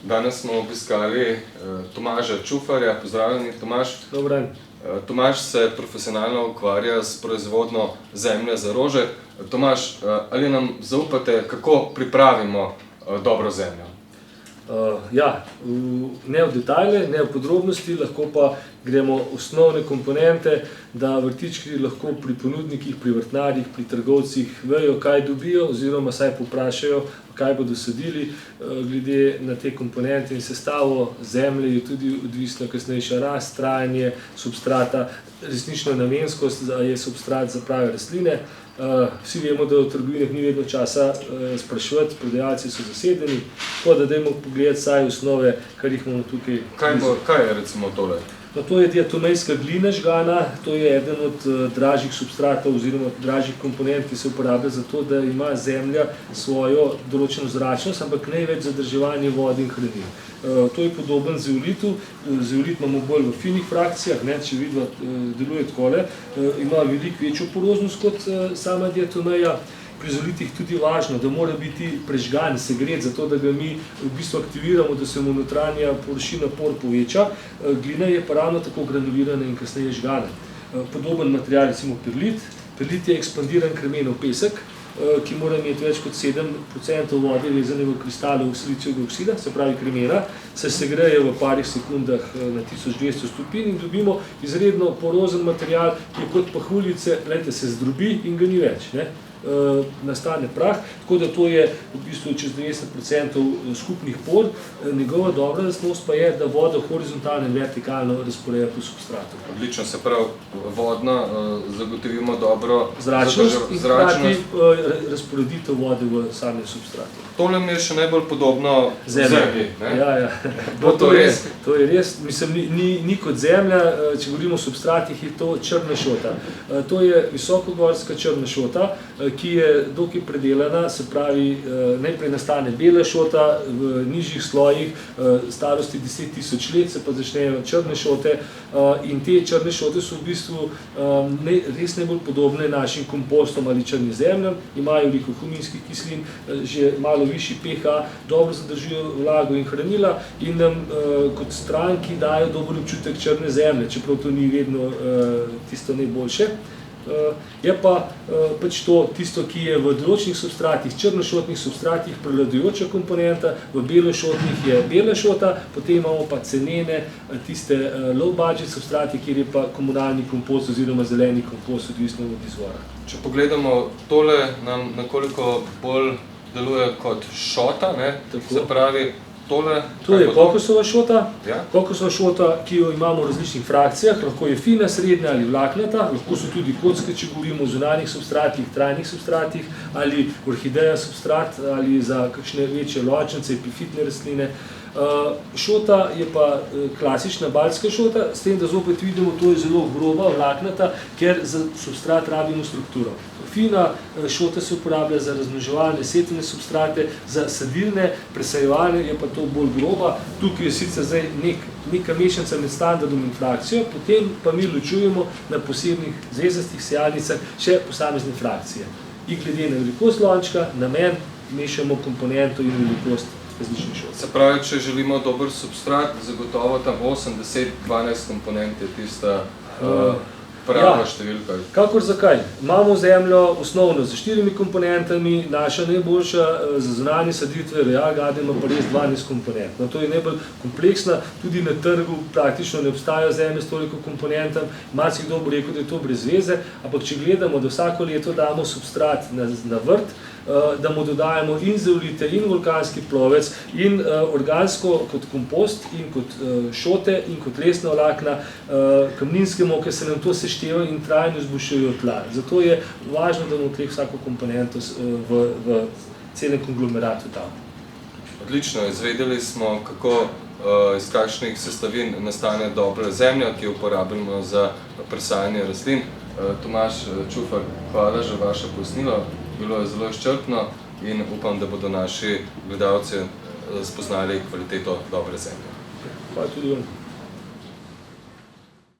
Danes smo obiskali Tomaža Čufarja. Pozdravljeni, Tomaž. Dober dan. Tomaž se profesionalno ukvarja s proizvodnjo zemlje za rože. Tomaž, ali nam zaupate, kako pripravimo dobro zemljo? Ne v detajle, ne v podrobnosti, lahko pa gremo osnovne komponente, da vrtički lahko pri ponudnikih, pri vrtnarjih, pri trgovcih vejo, kaj dobijo oziroma saj poprašajo, kaj bodo sadili. Glede na te komponente in sestavo zemlje je tudi odvisna kasnejša rast, trajanje substrata, resnično namenskost, da je substrat za prave rastline. Vsi vemo, da v trgovinah ni vedno časa spraševati, prodajalci so zasedeni, tako da dajmo pogledati saj osnove, kar jih imamo tukaj. Kaj je recimo tole? To je diatomejska glina žgana, to je eden od dražjih substratov oziroma dražjih komponent, ki se uporablja za to, da ima zemlja svojo določeno zračnost, ampak največ zadrževanje vode in hranil. To je podoben zeolitu. Zeolit imamo bolj v finih frakcijah, če vidva deluje takole, ima veliko večjo poroznost kot sama diatomeja. Pri zeolitih tudi važno, da mora biti prežgan, segret, zato da ga mi v bistvu aktiviramo, da se mu notranja površina por poveča. Glina je pa ravno tako granulirana in kasneje žgana. Podoben material, recimo perlit. Perlit je ekspandiran kremenov pesek, ki mora imeti več kot 7% vode vezane v kristalov silicijevega oksida, se pravi kremena, se segreje v parih sekundah na 1200 stopinj in dobimo izredno porozen material, ki je kot pahuljice, se zdrobi in ga ni več. Nastane prah, tako da to je v bistvu čez 90% skupnih por. Njegova dobra lastnost pa je, da vodo horizontalno in vertikalno razporeja po substratu. Odlično, se pravi vodno zagotovimo dobro zračnost in hkrati razporeditev vode v samem substratu. Tole mi je še najbolj podobno zemlji. Ja. To je res. Mislim, ni kot zemlja, če govorimo o substratih, je to črna šota. To je visokogorska črna šota, ki je dokaj predelana, se pravi, najprej nastane bela šota v nižjih slojih, starosti 10 000 let se pa začnejo črne šote in te črne šote so v bistvu res najbolj podobne našim kompostom ali črnim zemljam, imajo veliko huminskih kislin, že malo višji pH, dobro zadržijo vlago in hranila in nam kot stranki dajo dober občutek črne zemlje, čeprav to ni vedno tisto najboljše. Je pa pač to tisto, ki je v določenih substratih, črnošotnih substratih prevladujoča komponenta, v belošotnih je bela šota, potem imamo pa cenene, tiste low budget substrati, kjer je pa komunalni kompost oziroma zeleni kompost, odvisno od izvora. Če pogledamo, tole nam nekoliko bolj deluje kot šota, se pravi, to je kokosova šota. Kokosova šota, ki jo imamo v različnih frakcijah, lahko je fina, srednja ali vlaknata, lahko so tudi kocke, če govorimo o zunanjih substratih, trajnih substratih, ali orhideja substrat, ali za kakšne večje lončnice, epifitne rastline. Šota je pa klasična baltska šota, s tem, da zopet vidimo, to je zelo groba, vlaknata, ker za substrat rabimo strukturo. Fina šota se uporablja za razmnoževalne setvene substrate, za sadilne, presajevalne je pa to bolj groba. Tukaj je sicer zdaj neka mešanica med standardom in frakcijo, potem pa mi ločujemo na posebnih zvezastih sejalnicah še posamezne frakcije. In glede na velikost lončka, namen, mešamo komponento in velikost različnih šot. Se pravi, če želimo dober substrat, zagotovo tam 8, 10, 12 komponent je tista prava številka. Kakor zakaj? Imamo zemljo osnovno z 4 komponentami, naša najboljša za zunanje saditve Royal Garden ima pa res 12 komponent. To je najbolj kompleksna, tudi na trgu praktično ne obstaja zemlja s toliko komponentam. Marsikdo bo rekel, da je to brez veze, ampak če gledamo, da vsako leto damo substrat na vrt, da mu dodajamo in zeolite, in vulkanski plovec, in organsko kot kompost, in kot šote, in kot lesna vlakna, kamninske moke, se nam to sešteva in trajno izboljšujejo tla. Zato je važno, da bomo tleh vsako komponento v celem konglomeratu dal. Odlično, izvedeli smo, kako iz kakšnih sestavin nastane dobra zemlja, ki jo uporabljamo za presajanje rastlin. Tomaž Čufar, hvala za vaše pojasnilo. Bilo je zelo izčrpno in upam, da bodo naši gledalci spoznali kvaliteto dobre zemlje. Hvala tudi vam.